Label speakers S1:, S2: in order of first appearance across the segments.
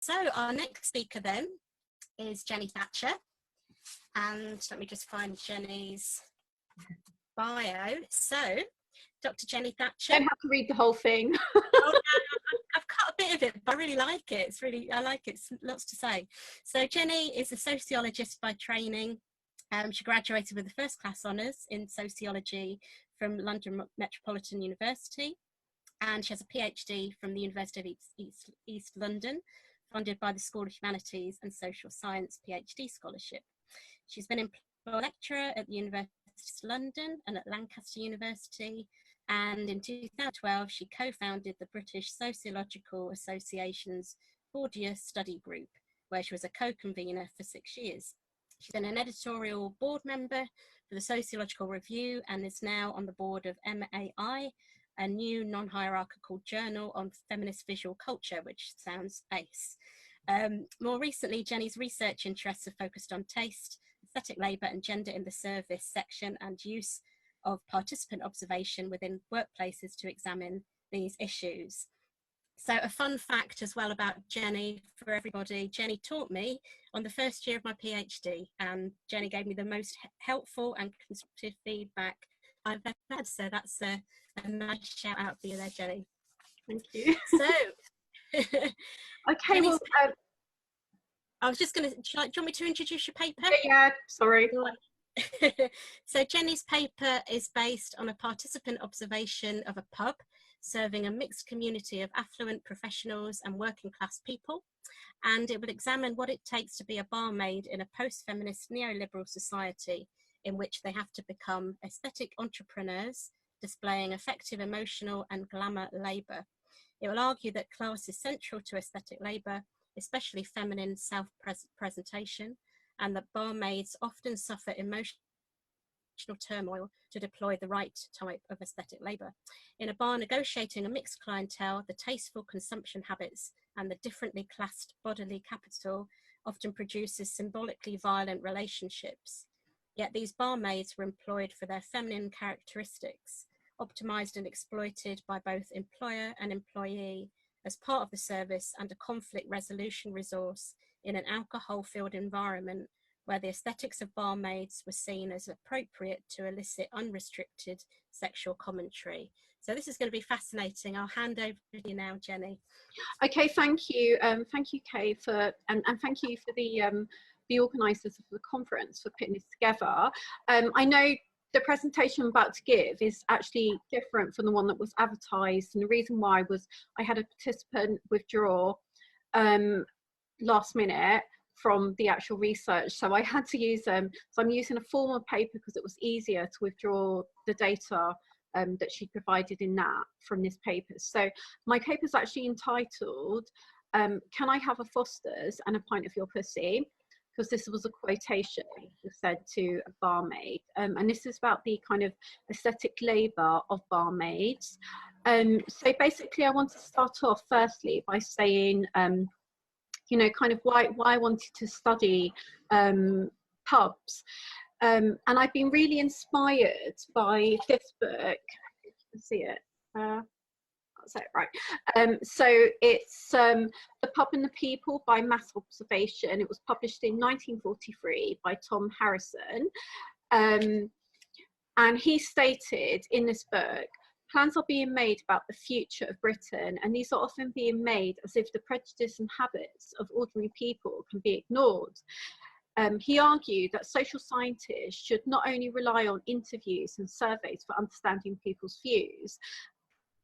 S1: So our next speaker then is Jenny Thatcher, and let me just find Jenny's bio. So, Dr. Jenny Thatcher.
S2: You don't have to read the whole thing.
S1: Oh, no, I've cut a bit of it, but I really like it. I like it. It's lots to say. So Jenny is a sociologist by training. She graduated with a first-class honours in sociology from London Metropolitan University, and she has a PhD from the University of East London, funded by the School of Humanities and Social Science PhD scholarship. She's been employed lecturer at the University of London and at Lancaster University, and in 2012 she co-founded the British Sociological Association's Bourdieu Study Group, where she was a co-convener for 6 years. She's been an editorial board member for the Sociological Review and is now on the board of MAI, a new non-hierarchical journal on feminist visual culture, which sounds ace. More recently, Jenny's research interests have focused on taste, aesthetic labour and gender in the service section and use of participant observation within workplaces to examine these issues. So a fun fact as well about Jenny for everybody, Jenny taught me on the first year of my PhD, and Jenny gave me the most helpful and constructive feedback I've ever had. So that's a nice shout out for you there, Jenny.
S2: Thank you.
S1: So,
S2: okay, well,
S1: I was just going to, do you want me to introduce your paper?
S2: Yeah, sorry.
S1: So Jenny's paper is based on a participant observation of a pub serving a mixed community of affluent professionals and working class people, and it will examine what it takes to be a barmaid in a post-feminist neoliberal society in which they have to become aesthetic entrepreneurs, displaying effective emotional and glamour labour. It will argue that class is central to aesthetic labour, especially feminine self-presentation, and that barmaids often suffer emotional turmoil to deploy the right type of aesthetic labour. In a bar negotiating a mixed clientele, the tasteful consumption habits and the differently classed bodily capital often produces symbolically violent relationships. Yet these barmaids were employed for their feminine characteristics, optimised and exploited by both employer and employee as part of the service and a conflict resolution resource in an alcohol-filled environment where the aesthetics of barmaids were seen as appropriate to elicit unrestricted sexual commentary. So this is going to be fascinating. I'll hand over to you now, Jenny.
S2: Okay, thank you, Kay, for and thank you for the organisers of the conference for putting this together. I know the presentation I'm about to give is actually different from the one that was advertised, and the reason why was I had a participant withdraw last minute from the actual research, so I had to use so I'm using a formal paper because it was easier to withdraw the data that she provided in that from this paper. So my paper is actually entitled "Can I have a Foster's and a pint of your pussy?" because this was a quotation said to a barmaid, and this is about the kind of aesthetic labour of barmaids. So basically I want to start off firstly by saying you know, kind of why I wanted to study pubs. And I've been really inspired by this book. You can see it. That's it, right. So it's The Pub and the People by Mass Observation. It was published in 1943 by Tom Harrison. And he stated in this book, plans are being made about the future of Britain, and these are often being made as if the prejudice and habits of ordinary people can be ignored. He argued that social scientists should not only rely on interviews and surveys for understanding people's views,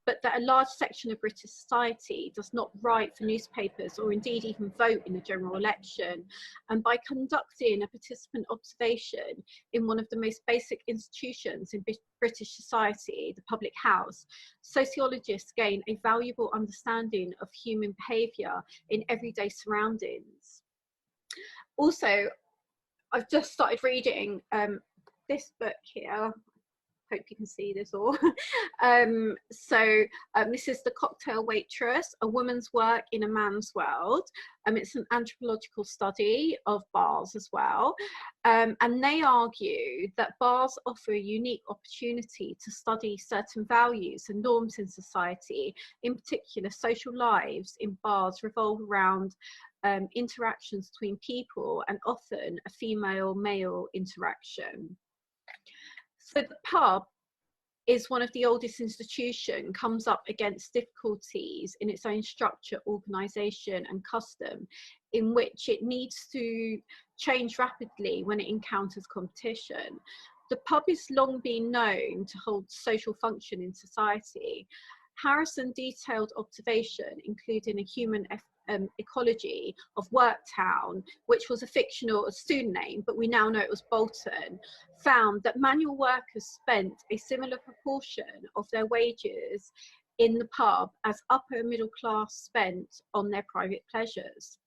S2: but that a large section of British society does not write for newspapers or indeed even vote in the general election. And by conducting a participant observation in one of the most basic institutions in British society, the public house, sociologists gain a valuable understanding of human behaviour in everyday surroundings. Also, I've just started reading this book here. Hope you can see this all. This is the Cocktail Waitress, a woman's work in a man's world. It's an anthropological study of bars as well. And they argue that bars offer a unique opportunity to study certain values and norms in society. In particular, social lives in bars revolve around interactions between people, and often a female-male interaction. So the pub is one of the oldest institutions, comes up against difficulties in its own structure, organisation and custom, in which it needs to change rapidly when it encounters competition. The pub has long been known to hold social function in society. Harrison detailed observation, including a human ecology of Worktown, which was a fictional student name, but we now know it was Bolton, found that manual workers spent a similar proportion of their wages in the pub as upper middle class spent on their private pleasures.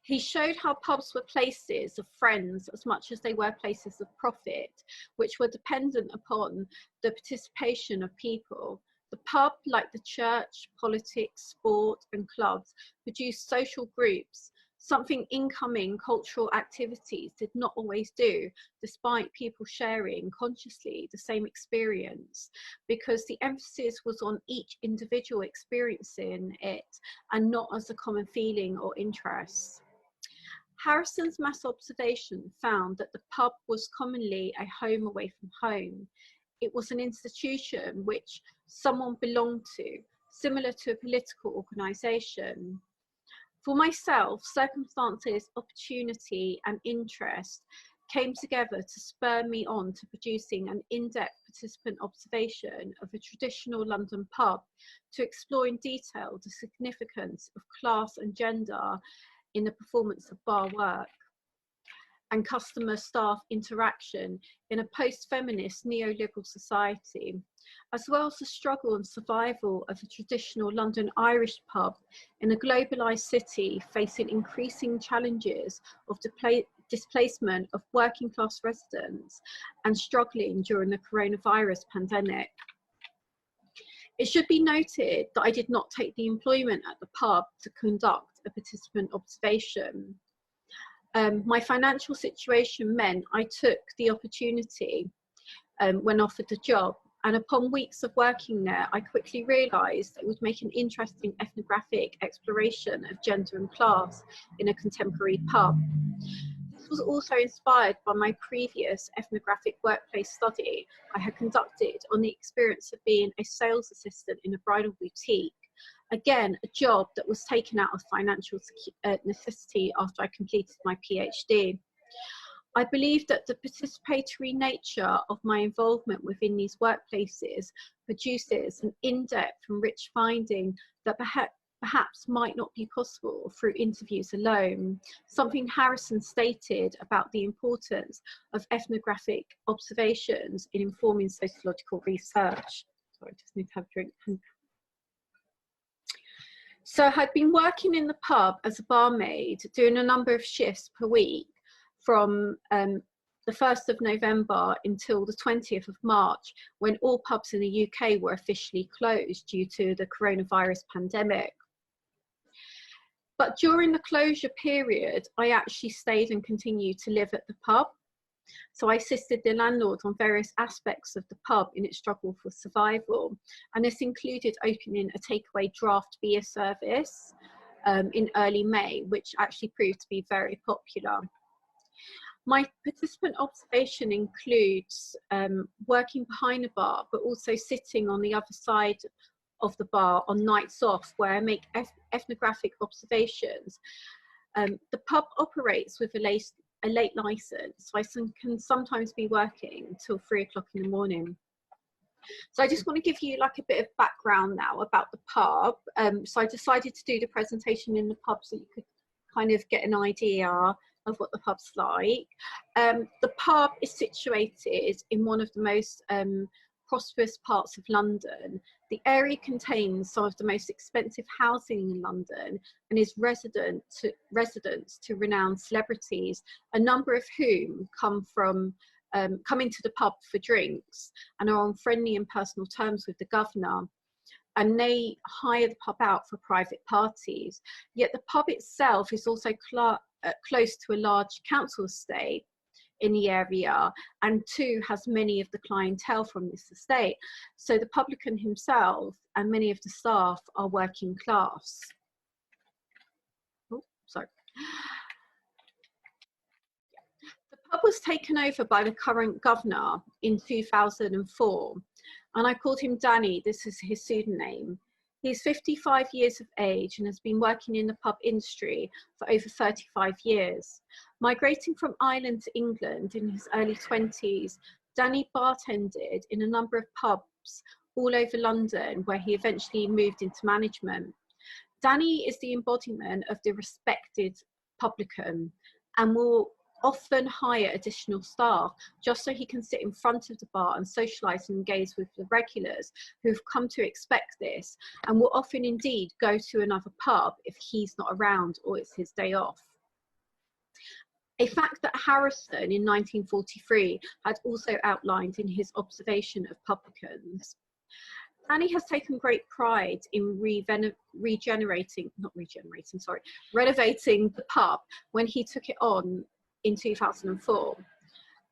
S2: He showed how pubs were places of friends as much as they were places of profit, which were dependent upon the participation of people. The pub, like the church, politics, sport and clubs, produced social groups, something incoming cultural activities did not always do, despite people sharing consciously the same experience, because the emphasis was on each individual experiencing it and not as a common feeling or interest. Harrison's mass observation found that the pub was commonly a home away from home. It was an institution which someone belonged to, similar to a political organisation. For myself, circumstances, opportunity and interest came together to spur me on to producing an in-depth participant observation of a traditional London pub to explore in detail the significance of class and gender in the performance of bar work and customer-staff interaction in a post-feminist neoliberal society, as well as the struggle and survival of a traditional London Irish pub in a globalised city facing increasing challenges of displacement of working-class residents and struggling during the coronavirus pandemic. It should be noted that I did not take the employment at the pub to conduct a participant observation. My financial situation meant I took the opportunity when offered the job, and upon weeks of working there, I quickly realised it would make an interesting ethnographic exploration of gender and class in a contemporary pub. This was also inspired by my previous ethnographic workplace study I had conducted on the experience of being a sales assistant in a bridal boutique. Again, a job that was taken out of financial necessity after I completed my PhD. I believe that the participatory nature of my involvement within these workplaces produces an in-depth and rich finding that perhaps might not be possible through interviews alone, something Harrison stated about the importance of ethnographic observations in informing sociological research. Sorry, I just need to have a drink. So I had been working in the pub as a barmaid, doing a number of shifts per week from the 1st of November until the 20th of March, when all pubs in the UK were officially closed due to the coronavirus pandemic. But during the closure period, I actually stayed and continued to live at the pub. So I assisted the landlord on various aspects of the pub in its struggle for survival. And this included opening a takeaway draft beer service in early May, which actually proved to be very popular. My participant observation includes working behind the bar, but also sitting on the other side of the bar on nights off, where I make ethnographic observations. The pub operates with a late license, so I can sometimes be working till 3 o'clock in the morning. So I just want to give you like a bit of background now about the pub. So I decided to do the presentation in the pub so you could kind of get an idea of what the pub's like. The pub is situated in one of the most prosperous parts of London. The area contains some of the most expensive housing in London and is residents to renowned celebrities, a number of whom come from come into the pub for drinks and are on friendly and personal terms with the governor, and they hire the pub out for private parties. Yet the pub itself is also close to a large council estate in the area, and too has many of the clientele from this estate. So the publican himself and many of the staff are working class. Oh, sorry. The pub was taken over by the current governor in 2004, and I called him Danny. This is his pseudonym. He's 55 years of age and has been working in the pub industry for over 35 years. Migrating from Ireland to England in his early 20s, Danny bartended in a number of pubs all over London, where he eventually moved into management. Danny is the embodiment of the respected publican and will often hire additional staff just so he can sit in front of the bar and socialise and engage with the regulars who've come to expect this, and will often indeed go to another pub if he's not around or it's his day off. A fact that Harrison in 1943 had also outlined in his observation of publicans. Danny has taken great pride in renovating the pub when he took it on in 2004.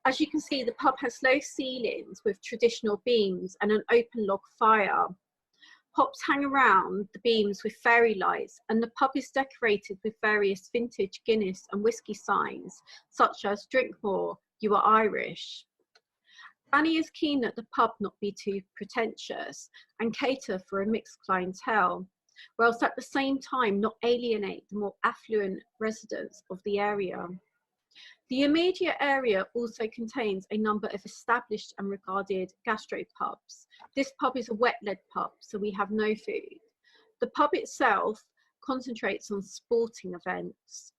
S2: As you can see, the pub has low ceilings with traditional beams and an open log fire. Pops hang around the beams with fairy lights, and the pub is decorated with various vintage Guinness and whiskey signs, such as "Drink more, you are Irish." Danny is keen that the pub not be too pretentious and cater for a mixed clientele, whilst at the same time not alienate the more affluent residents of the area. The immediate area also contains a number of established and regarded gastropubs. This pub is a wet-led pub, so we have no food. The pub itself concentrates on sporting events.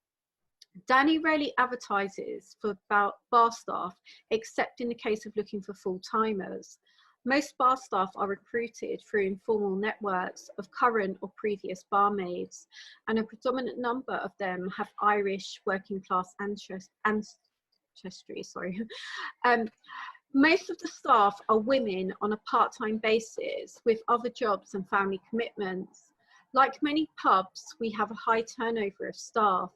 S2: Danny rarely advertises for bar staff, except in the case of looking for full-timers. Most bar staff are recruited through informal networks of current or previous barmaids, and a predominant number of them have Irish working class ancestry. Most of the staff are women on a part-time basis with other jobs and family commitments. Like many pubs, we have a high turnover of staff,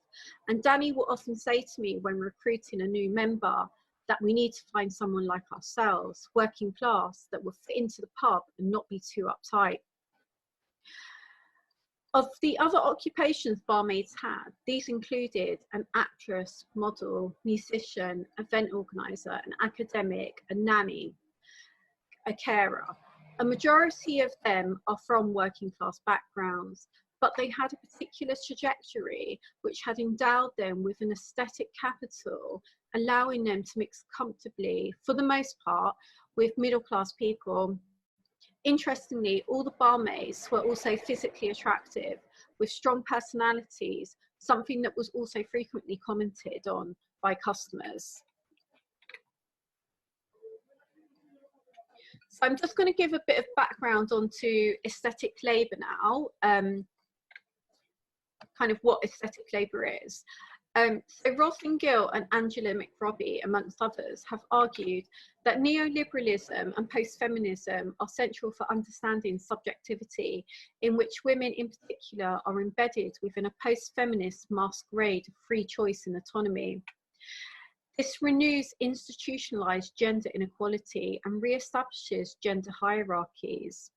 S2: and Danny will often say to me when recruiting a new member that we need to find someone like ourselves, working class, that will fit into the pub and not be too uptight. Of the other occupations barmaids had, these included an actress, model, musician, event organizer, an academic, a nanny, a carer. A majority of them are from working class backgrounds, but they had a particular trajectory which had endowed them with an aesthetic capital, allowing them to mix comfortably, for the most part, with middle class people. Interestingly, all the barmaids were also physically attractive, with strong personalities, something that was also frequently commented on by customers. So I'm just going to give a bit of background onto aesthetic labour now, kind of what aesthetic labour is. So Rosalind Gill and Angela McRobbie, amongst others, have argued that neoliberalism and post-feminism are central for understanding subjectivity, in which women in particular are embedded within a post-feminist masquerade of free choice and autonomy. This renews institutionalised gender inequality and re-establishes gender hierarchies.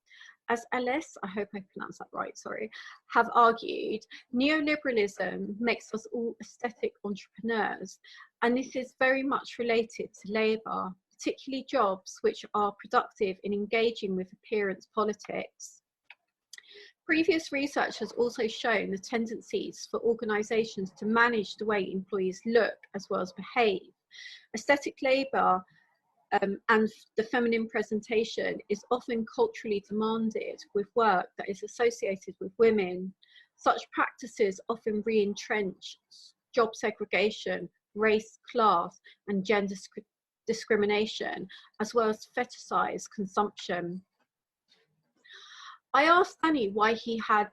S2: As Alice, I hope I pronounced that right, sorry, have argued, neoliberalism makes us all aesthetic entrepreneurs, and this is very much related to labour, particularly jobs which are productive in engaging with appearance politics. Previous research has also shown the tendencies for organisations to manage the way employees look as well as behave. Aesthetic labour and the feminine presentation is often culturally demanded with work that is associated with women. Such practices often re-entrench job segregation, race, class, and gender discrimination, as well as fetishise consumption. I asked Danny why he had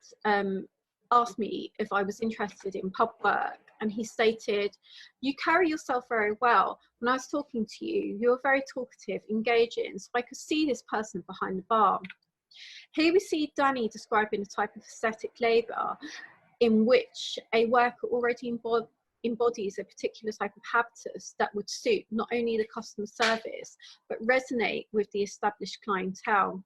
S2: asked me if I was interested in pub work, and he stated, "You carry yourself very well. When I was talking to you, you were very talkative, engaging, so I could see this person behind the bar." Here we see Danny describing a type of aesthetic labour in which a worker already embodies a particular type of habitus that would suit not only the customer service, but resonate with the established clientele.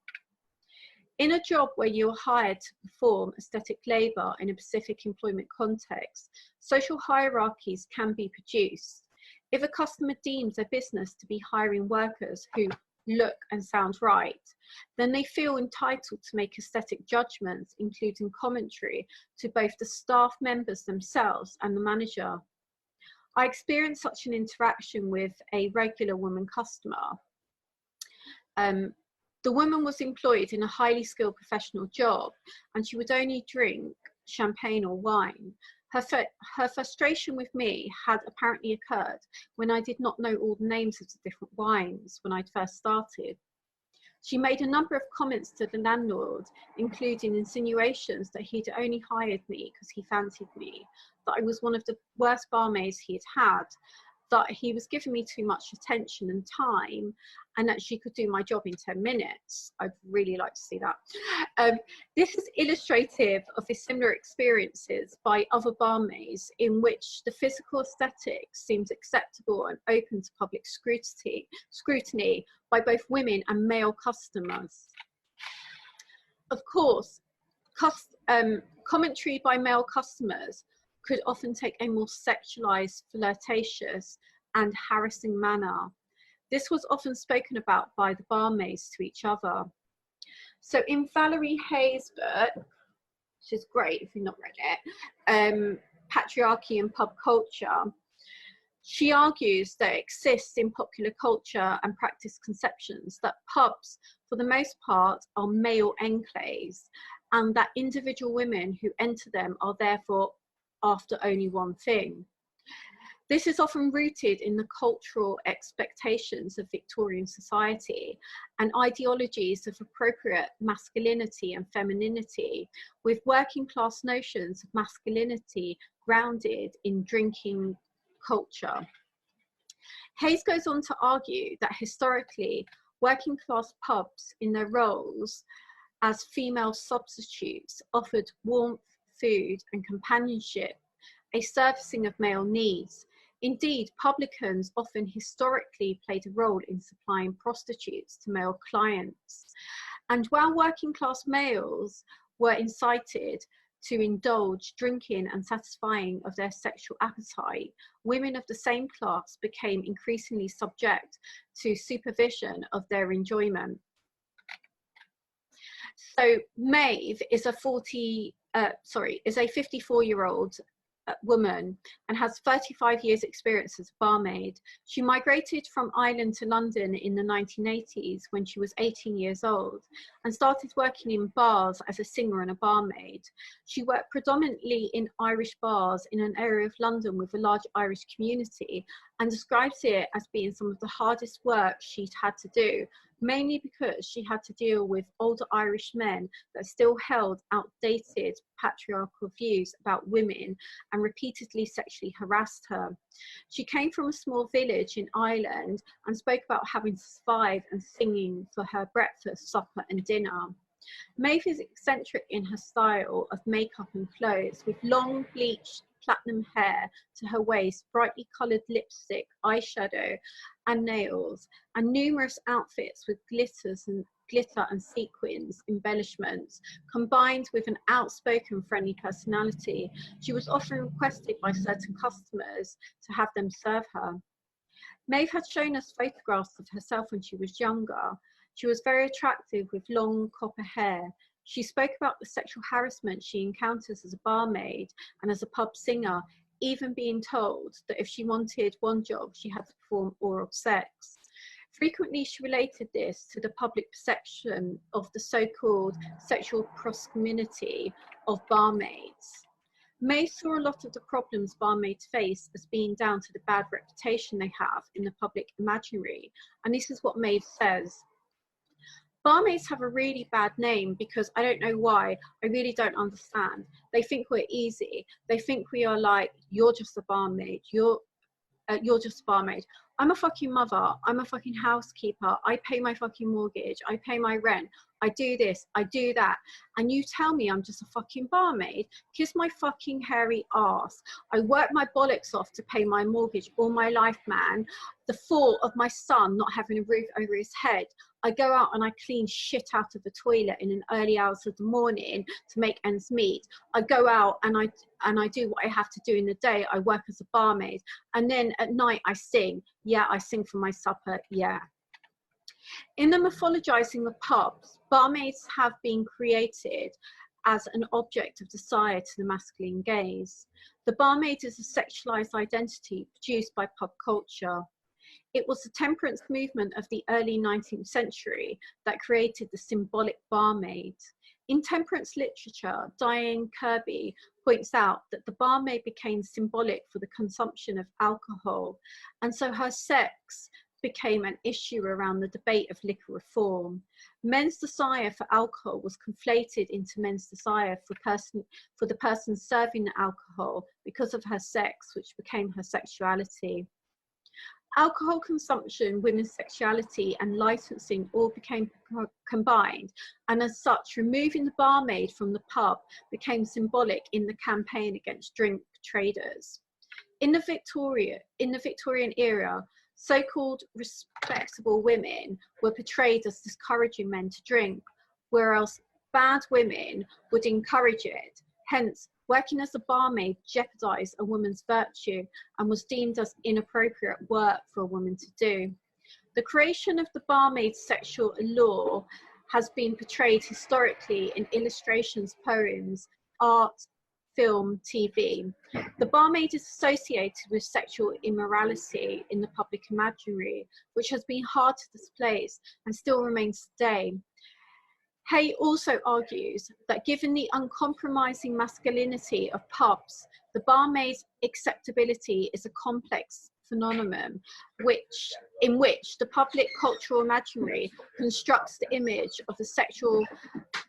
S2: In a job where you are hired to perform aesthetic labour in a specific employment context, social hierarchies can be produced. If a customer deems their business to be hiring workers who look and sound right, then they feel entitled to make aesthetic judgments, including commentary to both the staff members themselves and the manager. I experienced such an interaction with a regular woman customer. The woman was employed in a highly skilled professional job, and she would only drink champagne or wine. Her frustration with me had apparently occurred when I did not know all the names of the different wines when I'd first started. She made a number of comments to the landlord, including insinuations that he'd only hired me because he fancied me, that I was one of the worst barmaids he had had, that he was giving me too much attention and time, and that she could do my job in 10 minutes. I'd really like to see that. This is illustrative of the similar experiences by other barmaids in which the physical aesthetics seems acceptable and open to public scrutiny by both women and male customers. Of course, commentary by male customers could often take a more sexualized, flirtatious, and harassing manner. This was often spoken about by the barmaids to each other. So in Valerie Hayes' book, which is great if you've not read it, Patriarchy and Pub Culture, she argues that it exists in popular culture and practice conceptions that pubs, for the most part, are male enclaves, and that individual women who enter them are therefore after only one thing. This is often rooted in the cultural expectations of Victorian society and ideologies of appropriate masculinity and femininity, with working class notions of masculinity grounded in drinking culture. Hayes goes on to argue that historically, working class pubs in their roles as female substitutes offered warmth, food and companionship, a servicing of male needs. Indeed, publicans often historically played a role in supplying prostitutes to male clients. And while working class males were incited to indulge drinking and satisfying of their sexual appetite, women of the same class became increasingly subject to supervision of their enjoyment. So Maeve is a 54-year-old woman and has 35 years experience as a barmaid. She migrated from Ireland to London in the 1980s when she was 18 years old and started working in bars as a singer and a barmaid. She worked predominantly in Irish bars in an area of London with a large Irish community and describes it as being some of the hardest work she'd had to do, mainly because she had to deal with older Irish men that still held outdated patriarchal views about women and repeatedly sexually harassed her. She came from a small village in Ireland and spoke about having to survive and singing for her breakfast, supper and dinner. Maeve is eccentric in her style of makeup and clothes, with long bleached platinum hair to her waist, brightly coloured lipstick, eyeshadow and nails, and numerous outfits with glitter and sequins embellishments, combined with an outspoken, friendly personality. She was often requested by certain customers to have them serve her. Maeve had shown us photographs of herself when she was younger. She was very attractive with long copper hair. She spoke about the sexual harassment she encounters as a barmaid and as a pub singer, even being told that if she wanted one job, she had to perform oral sex. Frequently, she related this to the public perception of the so-called sexual promiscuity of barmaids. Maeve saw a lot of the problems barmaids face as being down to the bad reputation they have in the public imaginary, and this is what Maeve says. Barmaids have a really bad name because I don't know why. I really don't understand. They think we're easy. They think we are like, you're just a barmaid. You're just a barmaid. I'm a fucking mother. I'm a fucking housekeeper. I pay my fucking mortgage. I pay my rent. I do this. I do that. And you tell me I'm just a fucking barmaid? Kiss my fucking hairy ass. I work my bollocks off to pay my mortgage all my life, man. The thought of my son not having a roof over his head. I go out and I clean shit out of the toilet in the early hours of the morning to make ends meet. I go out and I do what I have to do in the day. I work as a barmaid. And then at night I sing. Yeah, I sing for my supper. Yeah. In the mythologizing of pubs, barmaids have been created as an object of desire to the masculine gaze. The barmaid is a sexualized identity produced by pub culture. It was the temperance movement of the early 19th century that created the symbolic barmaid. In temperance literature, Diane Kirby points out that the barmaid became symbolic for the consumption of alcohol, and so her sex became an issue around the debate of liquor reform. Men's desire for alcohol was conflated into men's desire for the person serving the alcohol because of her sex, which became her sexuality. Alcohol consumption, women's sexuality, and licensing all became combined, and as such, removing the barmaid from the pub became symbolic in the campaign against drink traders. In the Victorian era, so-called respectable women were portrayed as discouraging men to drink, whereas bad women would encourage it. Hence, working as a barmaid jeopardized a woman's virtue and was deemed as inappropriate work for a woman to do. The creation of the barmaid's sexual allure has been portrayed historically in illustrations, poems, art, film, TV. The barmaid is associated with sexual immorality in the public imaginary, which has been hard to displace and still remains today. Hay also argues that given the uncompromising masculinity of pubs, the barmaid's acceptability is a complex phenomenon in which the public cultural imaginary constructs the image of the sexual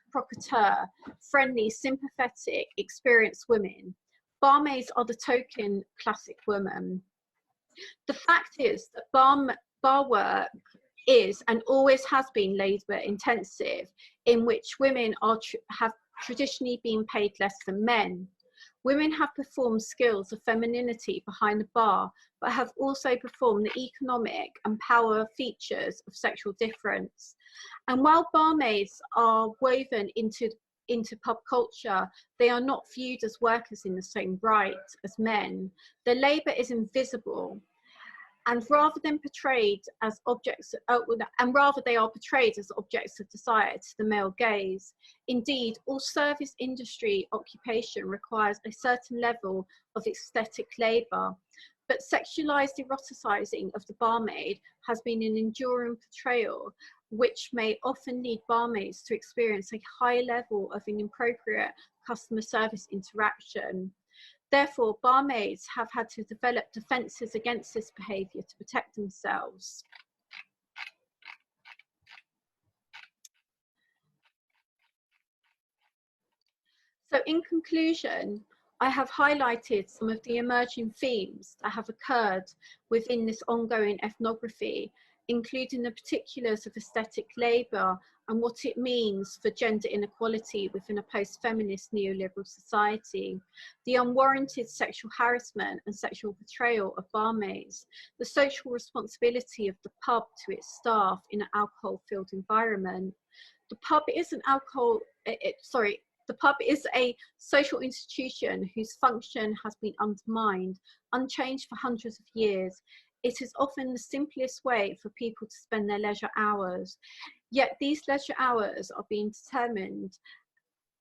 S2: provocateur, friendly, sympathetic, experienced women. Barmaids are the token classic woman. The fact is that bar work is and always has been labour intensive, in which women have traditionally been paid less than men. Women have performed skills of femininity behind the bar, but have also performed the economic and power features of sexual difference. And while barmaids are woven into pub culture, they are not viewed as workers in the same right as men. Their labour is invisible. And rather than portrayed as objects, they are portrayed as objects of desire to the male gaze. Indeed, all service industry occupation requires a certain level of aesthetic labour, but sexualized eroticizing of the barmaid has been an enduring portrayal, which may often lead barmaids to experience a high level of inappropriate customer service interaction. Therefore, barmaids have had to develop defences against this behaviour to protect themselves. So in conclusion, I have highlighted some of the emerging themes that have occurred within this ongoing ethnography, including the particulars of aesthetic labour and what it means for gender inequality within a post-feminist neoliberal society, the unwarranted sexual harassment and sexual betrayal of barmaids, the social responsibility of the pub to its staff in an alcohol-filled environment. The pub is the pub is a social institution whose function has been undermined, unchanged for hundreds of years. It is often the simplest way for people to spend their leisure hours. Yet these leisure hours are being determined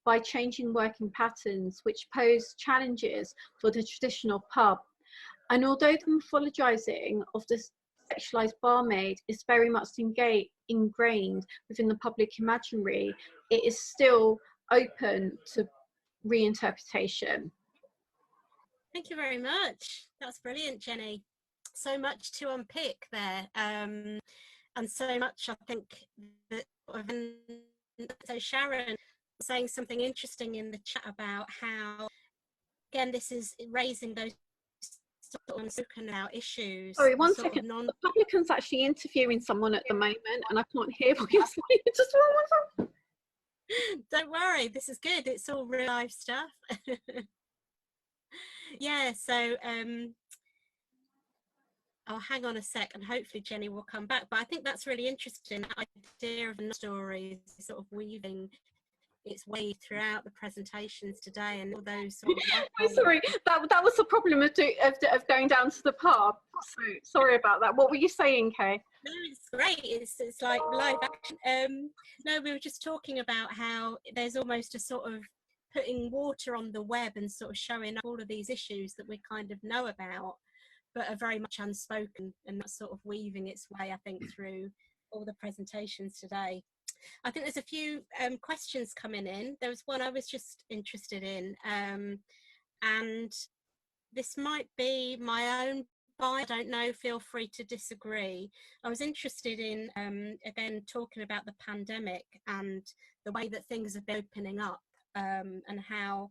S2: by changing working patterns, which pose challenges for the traditional pub. And although the mythologizing of the sexualized barmaid is very much ingrained within the public imaginary, it is still open to reinterpretation.
S1: Thank you very much. That's brilliant, Jenny. So much to unpick there. and so much, I think, that so Sharon was saying something interesting in the chat about how, again, this is raising those sort of unspoken out issues.
S2: Sorry, one second. The publican's actually interviewing someone at the moment, and I can't hear what you're saying. Just one second.
S1: Don't worry, this is good. It's all real life stuff. Yeah, so I'll hang on a sec, and hopefully Jenny will come back. But I think that's really interesting, that idea of stories sort of weaving its way throughout the presentations today, and all those sort of
S2: Sorry, that was the problem of going down to the pub. So sorry about that. What were you saying, Kay?
S1: No, it's great. It's like live action. No, we were just talking about how there's almost a sort of putting water on the web and sort of showing all of these issues that we kind of know about, but are very much unspoken, and that's sort of weaving its way, I think, through all the presentations today. I think there's a few questions coming in. There was one I was just interested in, and this might be my own bias. I don't know, feel free to disagree. I was interested in, again, talking about the pandemic and the way that things have been opening up, and how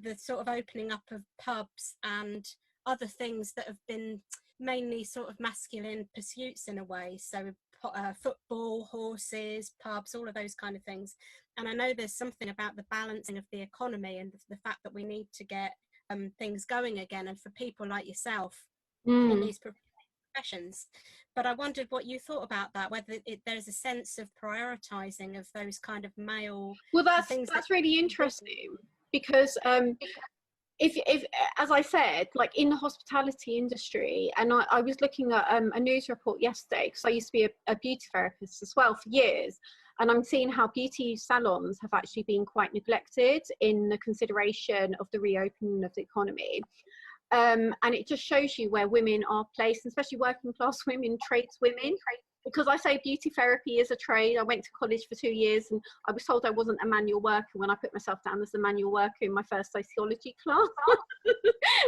S1: the sort of opening up of pubs and other things that have been mainly sort of masculine pursuits in a way, so football, horses, pubs, all of those kind of things. And I know there's something about the balancing of the economy and the fact that we need to get things going again, and for people like yourself in these professions. But I wondered what you thought about that, whether there's a sense of prioritizing of those kind of male.
S2: Well, that's really interesting, because if as I said, like in the hospitality industry, and I was looking at a news report yesterday, because I used to be a beauty therapist as well for years, and I'm seeing how beauty salons have actually been quite neglected in the consideration of the reopening of the economy. And it just shows you where women are placed, especially working class women, tradeswomen. Because I say beauty therapy is a trade. I went to college for 2 years, and I was told I wasn't a manual worker when I put myself down as a manual worker in my first sociology class.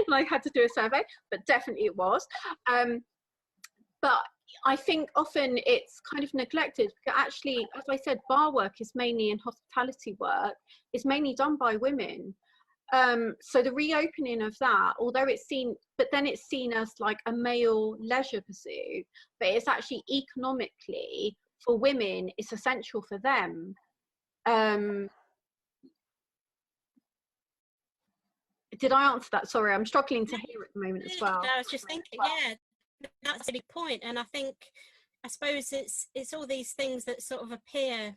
S2: And I had to do a survey, but definitely it was. But I think often it's kind of neglected, because actually, as I said, bar work is mainly, in hospitality work, is mainly done by women. So the reopening of that, although it's seen, but then it's seen as like a male leisure pursuit, but it's actually economically for women, it's essential for them. Did I answer that? Sorry, I'm struggling to hear at the moment as well.
S1: No, I was just thinking, yeah, that's a big point. And I suppose it's all these things that sort of appear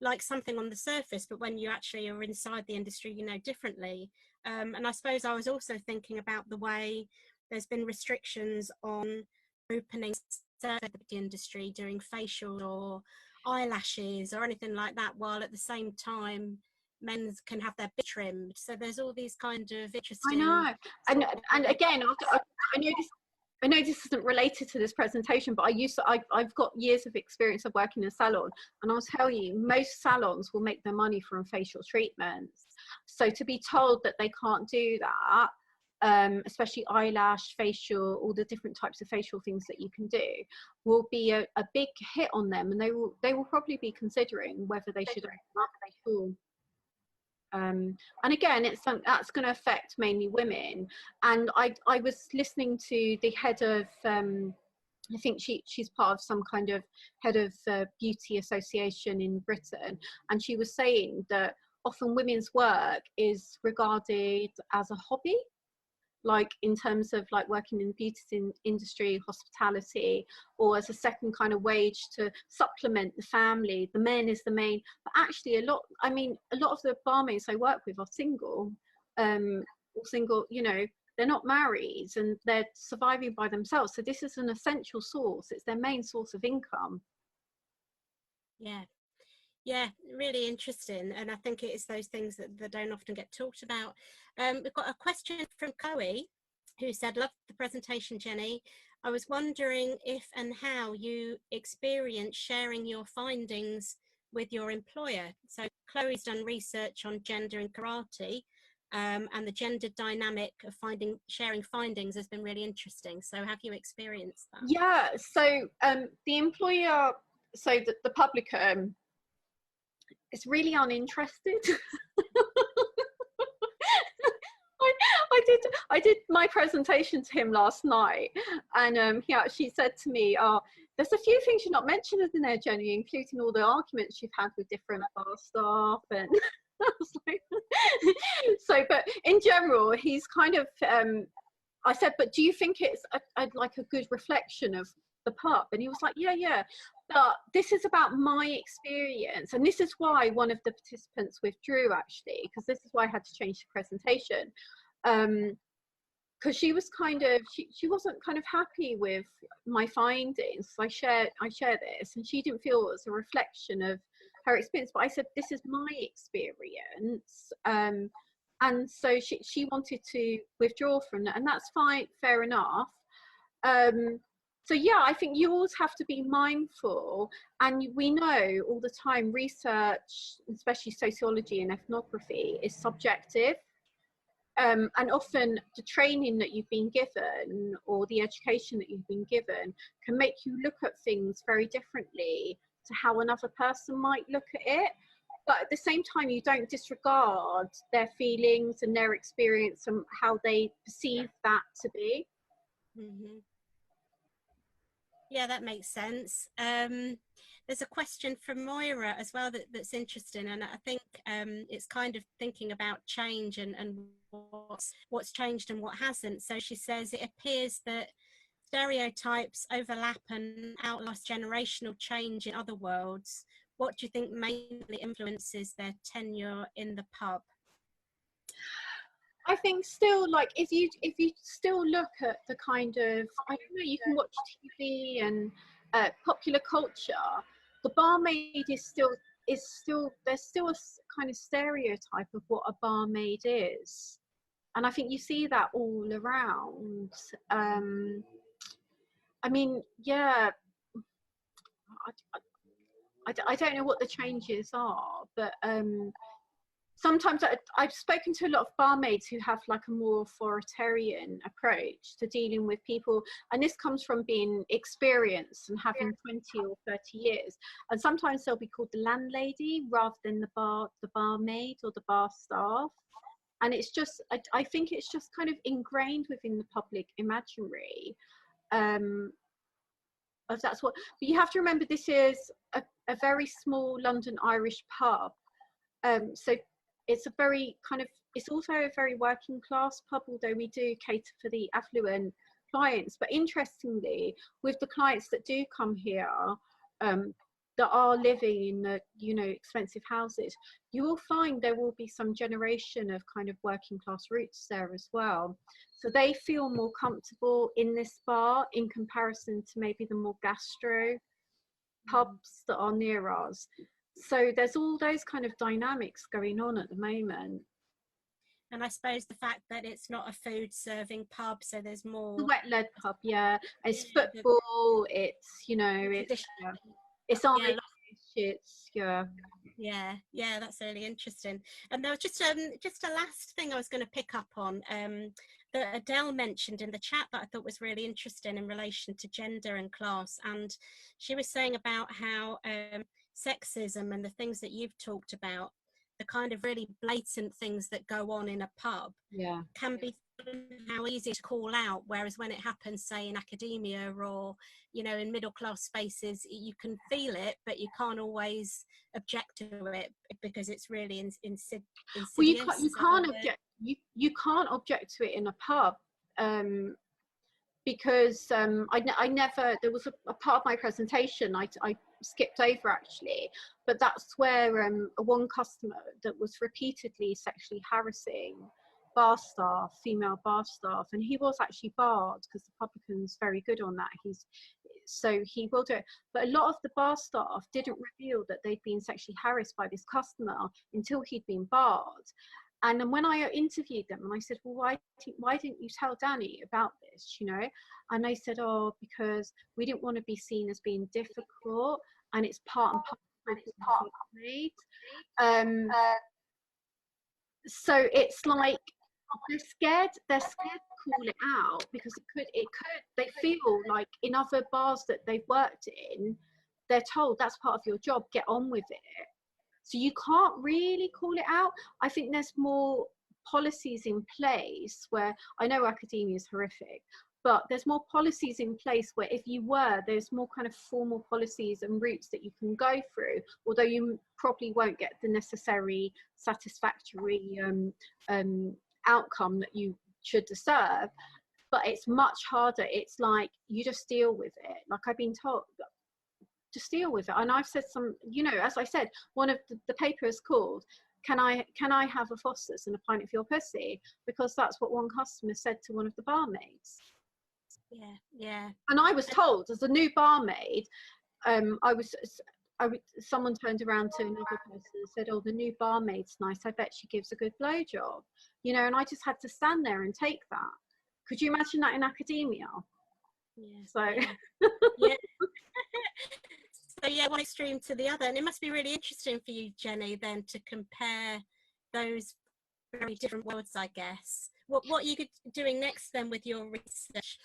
S1: like something on the surface, but when you actually are inside the industry, you know differently. And I suppose I was also thinking about the way there's been restrictions on opening the industry, doing facial or eyelashes or anything like that, while at the same time men can have their bit trimmed. So there's all these kind of interesting.
S2: I know, and again, I know this isn't related to this presentation, but I've got years of experience of working in a salon, and I'll tell you, most salons will make their money from facial treatments. So to be told that they can't do that, especially eyelash, facial, all the different types of facial things that you can do, will be a big hit on them, and they will probably be considering whether they should open up. And again, that's going to affect mainly women. And I was listening to the head of, I think she's part of some kind of head of beauty association in Britain, and she was saying that often women's work is regarded as a hobby, like in terms of like working in the beauty industry, hospitality, or as a second kind of wage to supplement the family. The men is the main, but actually a lot of the barmaids I work with are single, you know, they're not married and they're surviving by themselves. So this is an essential source. It's their main source of income.
S1: Yeah, really interesting. And I think it is those things that don't often get talked about. We've got a question from Chloe, who said, "Love the presentation, Jenny. I was wondering if and how you experience sharing your findings with your employer." So Chloe's done research on gender in karate, and the gender dynamic of sharing findings has been really interesting. So have you experienced that?
S2: Yeah, so the employer, so the publican is really uninterested. I did my presentation to him last night, and he actually said to me, "Oh, there's a few things you're not mentioning in there, Jenny, including all the arguments you've had with different bar staff." And I was like, so, but in general, he's kind of. I said, "But do you think it's like a good reflection of the pub?" And he was like, "Yeah. But this is about my experience, and this is why one of the participants withdrew, actually, because this is why I had to change the presentation." Because she was kind of she wasn't kind of happy with my findings. So I share this, and she didn't feel it was a reflection of her experience. But I said, this is my experience, and so she wanted to withdraw from that, and that's fine, fair enough. So yeah, I think you always have to be mindful, and we know all the time research, especially sociology and ethnography, is subjective. And often the training that you've been given or the education that you've been given can make you look at things very differently to how another person might look at it. But at the same time, you don't disregard their feelings and their experience and how they perceive that to be.
S1: Mm-hmm. Yeah, that makes sense. There's a question from Moira as well that's interesting, and I think it's kind of thinking about change and what's changed and what hasn't. So she says, it appears that stereotypes overlap and outlast generational change in other worlds. What do you think mainly influences their tenure in the pub?
S2: I think still, like, if you still look at the kind of, I don't know, you can watch TV and popular culture, the barmaid is still there's still a kind of stereotype of what a barmaid is, and I think you see that all around. I mean, yeah, I don't know what the changes are, but sometimes I've spoken to a lot of barmaids who have like a more authoritarian approach to dealing with people, and this comes from being experienced and having 20 or 30 years, and sometimes they'll be called the landlady rather than the barmaid or the bar staff, and it's just I think it's just kind of ingrained within the public imaginary of that's what. But you have to remember, this is a very small London Irish pub, so it's a very kind of, it's also a very working class pub, although we do cater for the affluent clients. But interestingly, with the clients that do come here, that are living in the, you know, expensive houses, you will find there will be some generation of kind of working class roots there as well. So they feel more comfortable in this bar in comparison to maybe the more gastro pubs that are near us. So there's all those kind of dynamics going on at the moment.
S1: And I suppose the fact that it's not a food serving pub, so there's more
S2: Wet-led pub, yeah. It's football. It's, you know, it's Irish. It's
S1: yeah. That's really interesting. And there was just a last thing I was going to pick up on that Adele mentioned in the chat that I thought was really interesting in relation to gender and class. And she was saying about how sexism and the things that you've talked about, the kind of really blatant things that go on in a pub, can be how easy to call out, whereas when it happens, say, in academia or, you know, in middle class spaces, you can feel it, but you can't always object to it because it's really insidious.
S2: Well, you can't object. You can't object to it in a pub, because I never, there was a part of my presentation I skipped over actually, but that's where one customer that was repeatedly sexually harassing bar staff, female bar staff, and he was actually barred because the publican's very good on that. So he will do it, but a lot of the bar staff didn't reveal that they'd been sexually harassed by this customer until he'd been barred. And then when I interviewed them and I said, well, why didn't you tell Danny about this, you know? And they said, oh, because we didn't want to be seen as being difficult, and it's part and parcel of the made. So it's like they're scared to call it out because they feel like in other bars that they've worked in, they're told that's part of your job, get on with it. So you can't really call it out. I think there's more policies in place where, I know academia is horrific, but there's more policies in place where if you were, there's more kind of formal policies and routes that you can go through, although you probably won't get the necessary satisfactory outcome that you should deserve. But it's much harder. It's like you just deal with it. Like I've been told, just deal with it. And I've said some, you know, as I said, one of the paper is called can I have a Foster's and a pint of your pussy, because that's what one customer said to one of the barmaids.
S1: Yeah.
S2: And I was told as a new barmaid, someone turned around to another person and said, oh, the new barmaid's nice, I bet she gives a good blowjob, you know. And I just had to stand there and take that. Could you imagine that in academia? So
S1: yeah. So yeah, one extreme to the other. And it must be really interesting for you, Jenny, then to compare those very different worlds, I guess. What are you doing next then with your research?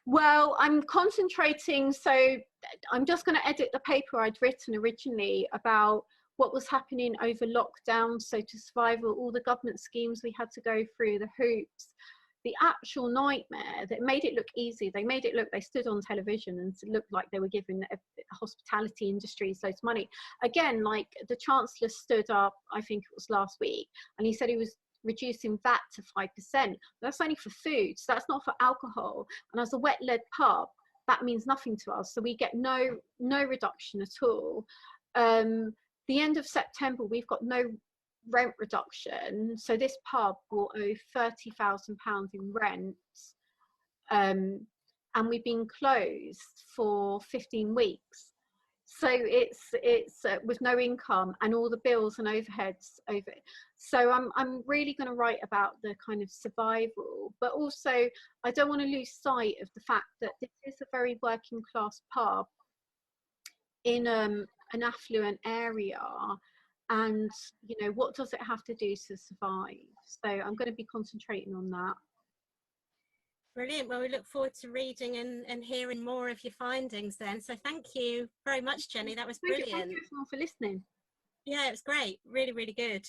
S2: Well, I'm concentrating, so I'm just going to edit the paper I'd written originally about what was happening over lockdown. So to survive all the government schemes we had to go through, the hoops, the actual nightmare that made it look easy. They made it look, they stood on television and it looked like they were giving the hospitality industry loads of money. Again, like the Chancellor stood up, I think it was last week, and he said he was reducing VAT to 5%. That's only for food, so that's not for alcohol. And as a wet-led pub, that means nothing to us. So we get no reduction at all. The end of September, we've got no rent reduction. So this pub will owe £30,000 in rent. And we've been closed for 15 weeks. So it's with no income and all the bills and overheads over it. So I'm really going to write about the kind of survival, but also I don't want to lose sight of the fact that this is a very working class pub in an affluent area, and you know, what does it have to do to survive? So I'm going to be concentrating on that.
S1: Brilliant. Well, we look forward to reading and hearing more of your findings then. So thank you very much, Jenny. That was brilliant.
S2: Thank you everyone for listening.
S1: Yeah, it was great. Really, really good.